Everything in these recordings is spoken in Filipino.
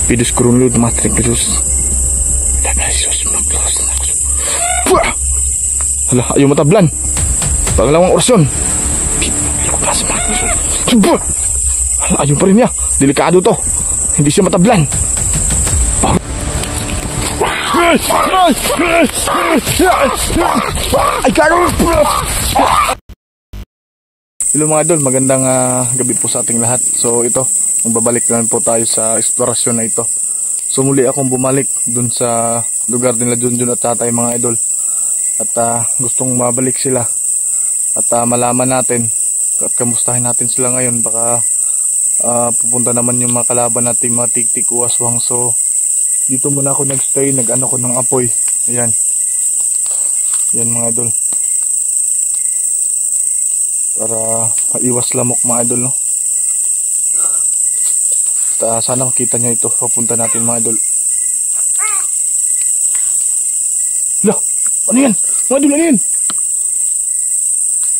Pidus kurunlud matrik pidus. Tabasos maglos. Hala, ayaw matablan. Pangalawang orasyon. Hala, ayaw pa rin niya. Delikado to. Hindi siya matablan. Ay, karo! Hello mga idol, magandang gabi po sa ating lahat. So ito, magbabalik na po tayo sa eksplorasyon na ito. So muli akong bumalik dun sa lugar nila Junjun at tatay mga idol. At gustong mabalik sila. At malaman natin at kamustahin natin sila ngayon. Baka pupunta naman yung mga kalaban natin, mga tiktik, uwaswang. So dito muna ako nagstay, nag-ano ko ng apoy. Ayan. Yan mga idol. Para maiwas lamok mga idol, no? Sana makita nyo ito. Papunta natin mga idol. Lah, ano yan? Mga idol, ano yan?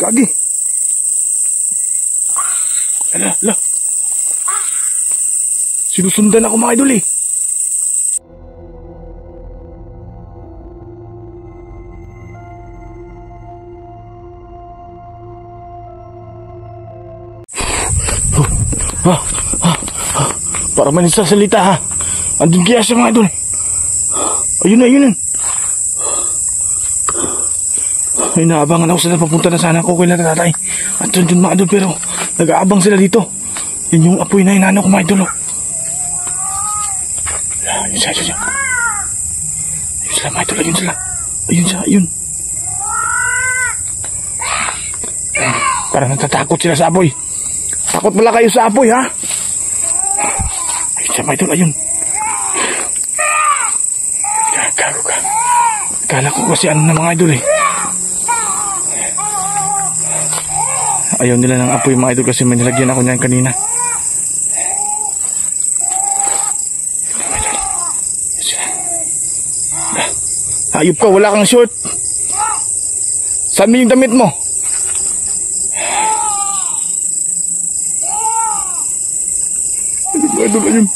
Kagi. Ala. Sinusundan ako mga idol eh. Para man salita ha. Andun kaya siya mga idol. Ayun na. Ay, naabangan ako sila. Papunta na sana ako kay tatay. Andun dun mga idol, pero nag-aabang sila dito. Yan yung apoy na inano ko mga idol. Ayun siya. Ayun sila mga idol. Ayun. Parang natatakot sila sa apoy. Takot pala kayo sa apoy ha. Siya mga idol, ayun. Gago ka. Kala ko kasi ano na mga idol eh. Ayaw nila ng apoy mga idol kasi may nilagyan ako niyan kanina. Ayop ka, wala kang short. Saan mo yung damit mo? Mga idol, ayun.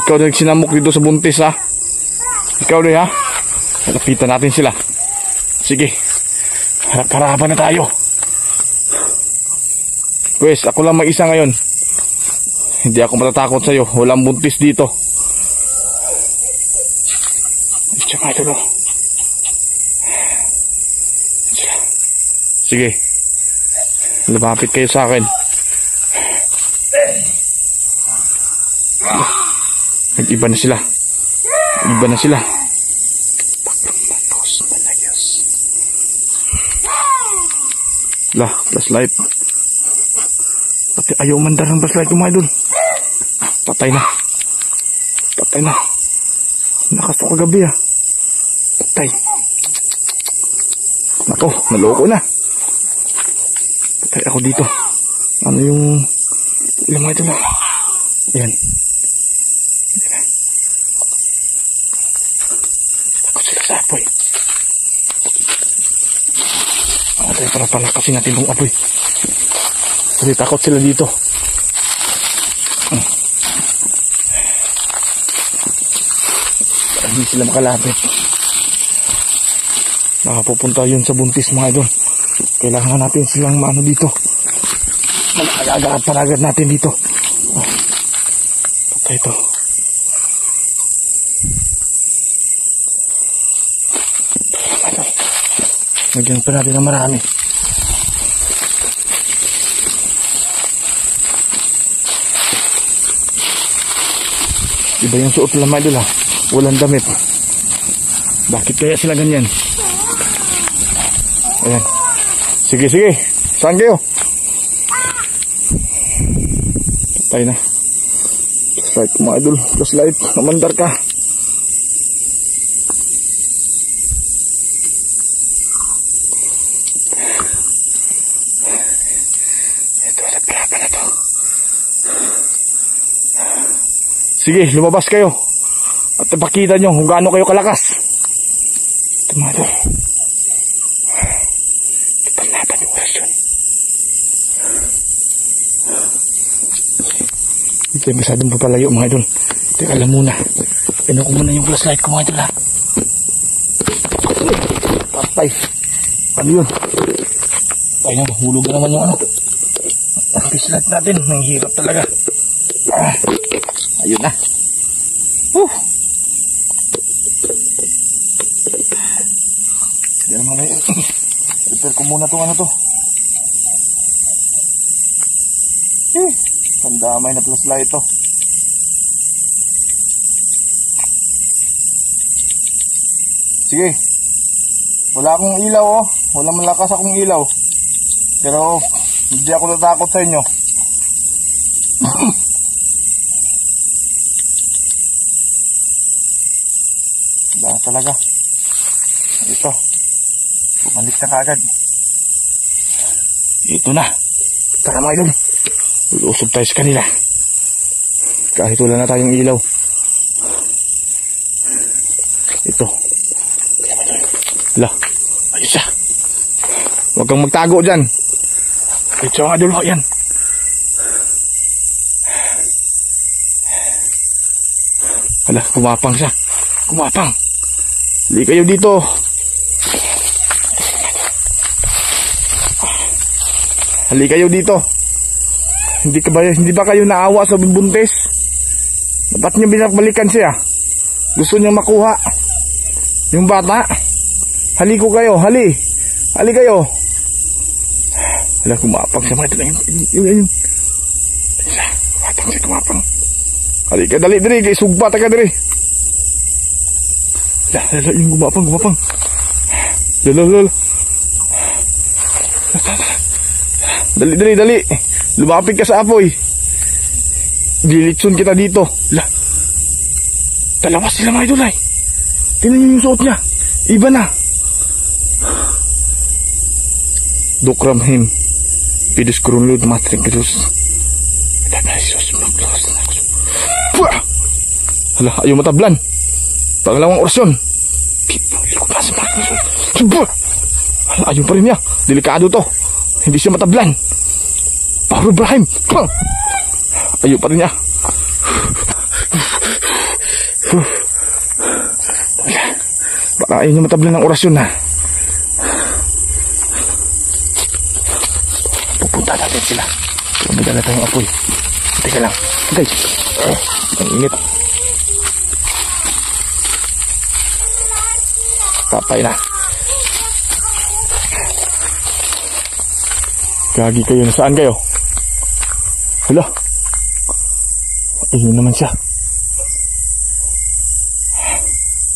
Ikaw na nagsinamok dito sa buntis ha. Ikaw na ha. Lapitan natin sila. Sige. Harap-harapan na tayo. Pwes, ako lang mag-isa ngayon. Hindi ako matatakot sa'yo. Walang buntis dito. Tsaka ito no. Sige. Lumapit kayo sa akin. Nag-iba na sila. Lah, flashlight. Pati ayaw mandar ng flashlight yung mga idol. Patay na. Nakasok kagabi ah. Patay. Nako, naloko na. Patay ako dito. Ano yung ilang mga idol? Ayan. Apoy. Para palakasin natin itong apoy. Kasi takot sila dito. Para hindi sila makalapit. Nakapupunta yun sa buntis mga idol. Kailangan natin silang maano dito. Mag-agad natin dito. Patay ito. Nagyan pa natin ng marami. Iba yung suot nila mga idol ha. Walang damit. Bakit kaya sila ganyan? Ayan. Sige. Saan kayo? Patay na. Flashlight mga idol. Flashlight. Namandar ka. Sige, lumabas kayo. At ipakita nyo kung gaano kayo kalakas. Ito mga idol. Ipan Hirapan yung orasyon. Ito yung masyadong papalayo mga idol. Teka lang muna. Pino ko muna yung flashlight ko mga idol ha. Patay. Ano yun? Ay na, hulog na naman yung ano. Ang flashlight natin. Nanghihirap talaga. Ayun na. Yan naman ngayon. Prepare ko muna itong ano to. Pandamay na flashlight ito. Sige. Wala akong ilaw oh. Wala malakas akong ilaw. Pero hindi ako natakot sa inyo. Wala talaga. Ito. Bumalik na kaagad. Ito na. Tara mga idol. Ulusog tayo sa kanila. Kahit wala na tayong ilaw. Ito. Hala. Ayun siya. Huwag kang magtago dyan. Ito ang idol. Yan. Hala. Kumapang siya. Kumapang. Hindi kayo dito. Hali kayo dito. Hindi ba kayo naawa sa buntis? Dapat niyo binabalikan siya. Gusto niyo makuha yung bata. Hali ko kayo, hali. Hali kayo. Hala, kumapang siya mga ito. Yun. Kumapang. Hali ka, dali, dali. Sugpa, taga, dali. Hala, yung gumapang. Lala. Dali. Lumapit ka sa apoy. Dilitsun kita dito. Lah. Dalawa sila mga idol ay. Tingnan niyo yung suot niya. Iba na. Dokramhim. Pidus kurunlud matring pidus. Danasos maglos. Hala, ayaw matablan. Pangalawang orasyon. Liko pa sa maglos. Hala, ayaw pa rin niya. Delikado to. Hindi siya matablan. Paro Ibrahim. Ayaw pa rin niya. Baka ayaw niya matablan ng orasyon na. Pupunta natin sila. May dala tayong apoy. Teka lang. Okay. Ang init. Patay na. Gagi kayo. Nasaan kayo? Hala. Ayun naman siya.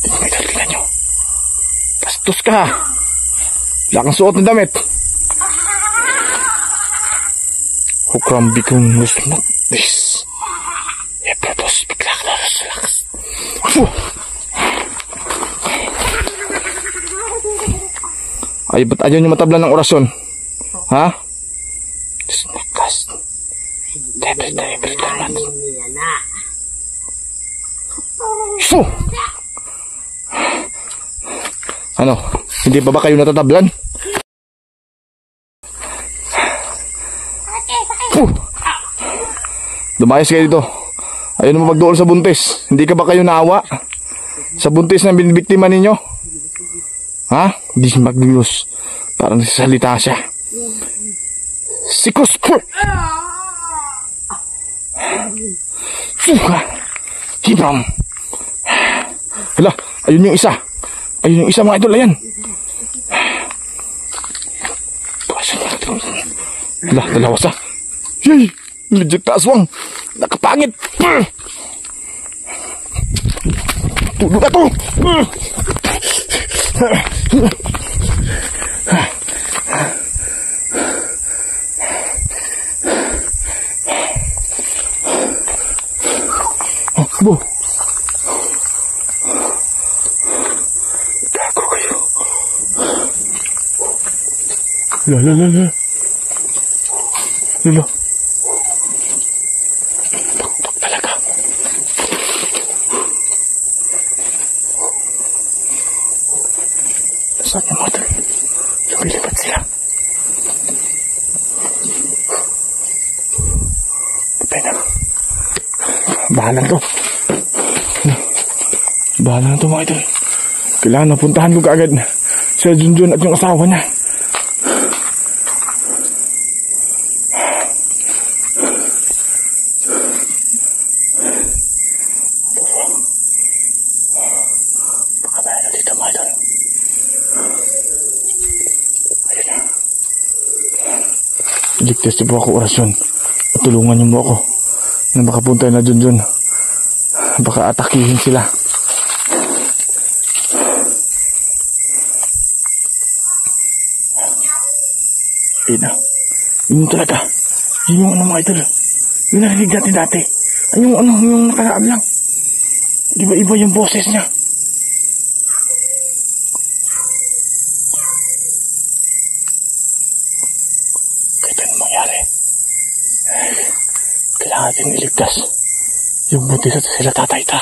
Tingnan nyo. Bastos ka ha. Wala kang suot ng damit. Hukram bikong nusmat this. Epratos biglak na rasulaks. Ay, ba't ayaw nyo matablan ng orasyon? Ha? Snakas. So, ano? Hindi pa ba kayo natatablan? Dumayos kayo dito. Ayaw naman magdool sa buntis. Hindi ka ba kayo naawa sa buntis na binibiktima ninyo? Ha? Hindi siya magbilos. Parang nagsasalita siya. Sikos po! Suka! Hibram! Hala, ayun yung isa. Ayun yung isa mga idol, ayan. Hala, dalawa sa. Yay! Legit na aswang. Nakapangit. Tulog na to. Bo. Gago kayo. Lala. Tuktok talaga. Saan yung mga lumilipat sila? Bahala na to. Bahala na to mga idol. Kailangan napuntahan ko kaagad si Junjun at yung asawa niya. Baka meron dito mga idol. Ayun na. Ligtas na po ako orasyon. Tulungan niyo mo ako na makapunta na Junjun. Baka atakihin sila. Ayun na. Yun talaga. Yun yung ano mga idol. Yung narinig natin dati. Yung ano, yung nakaraan lang. Iba-iba yung boses niya. Kahit ano mangyari. Kailangan natin iligtas yung buntis at sila tatay ta.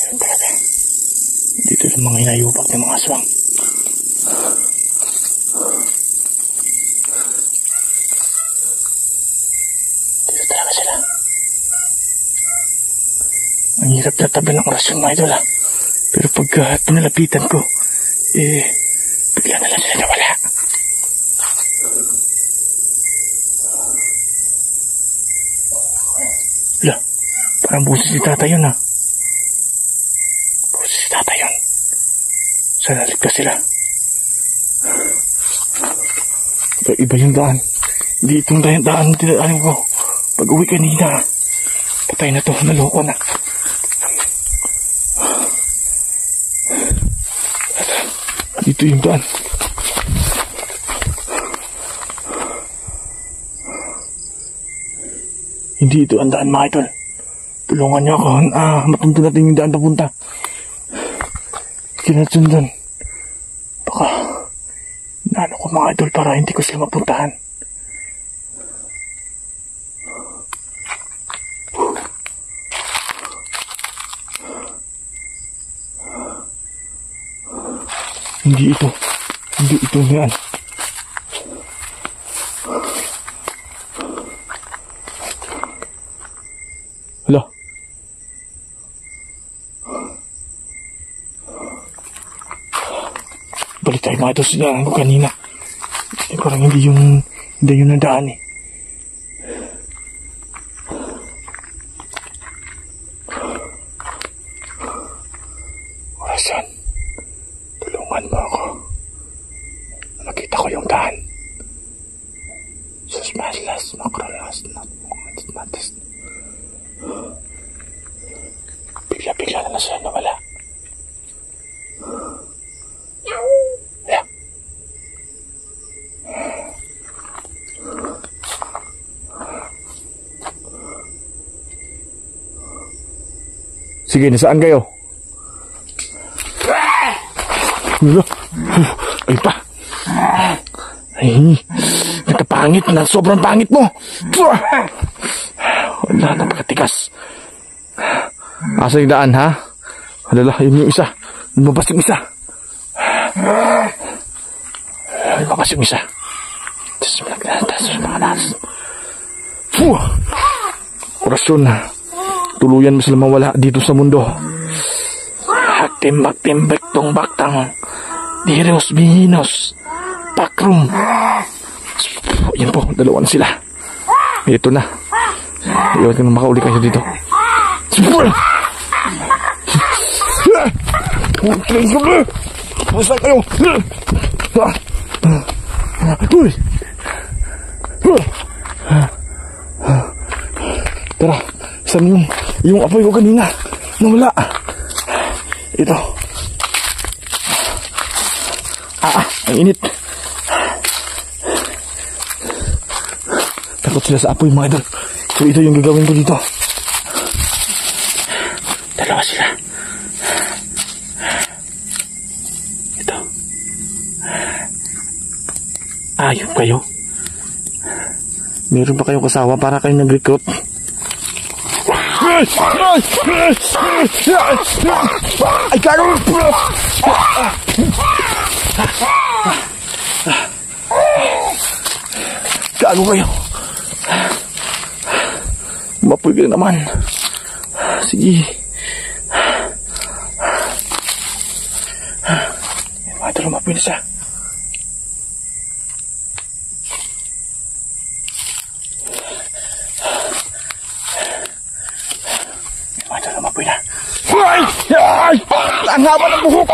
Ayun talaga. Dito yung mga inayubak ng mga aswang. Dito talaga sila. Ang hirap na tabi ng orasyon mga idol ha. Pero pagka pinalapitan ko, bigla na lang sila nawala. Wala, parang busis si tata yun ha. Busis si tata yun. Sana ligtas sila. Pero iba yung daan. Hindi itong daan tinadaanin ko. Pag uwi kanina, patay na to, naloko na. Dito yung daan. Hindi ito ang daan mga idol. Tulungan niyo ako. Matunto natin yung daan papunta. Kinatsundan. Baka naano ko mga idol para hindi ko sila mapuntahan. Hindi ito yan. Hala. Balik tayo mga ito sa ano kanina. Parang hindi yung nadaan eh. Orasan. Tulungan mo ako. Nakita ko yung daan. Sus maslas, makrolas, matis. Bigla na sila nawala. Yeah. Sige, nasaan kayo? Ay pa. Ay, nakapangit na. Sobrang pangit mo. Wala, napakatikas. Asa yung daan, ha? Alala, yun yung isa. Lumabas yung isa. Lumabas yung isa. Tapos mga nas. Orasyon na. Tuluyan mo sila mawala dito sa mundo. Haktim bektong baktang. Diros bihinos. Pakrum. Yan po, dalawa na sila. Ito na. Iwan ka na makauli kayo dito. Basta kayo. Tara, saan yung apoy ko kanina? Nawala. Ito. Ang init. Takot sila sa apoy mga idol. So ito yung gagawin ko dito. Dalawa sila. Ito. Ayop kayo. Meron pa kayong kasawa para kayo nag-recruit? Ay, karo! Gago kayo. Mapoy ka naman. Sige. Mga idol, mapoy na siya. Mga idol, mapoy na. Ay! Ay! Ang haba ng buhok!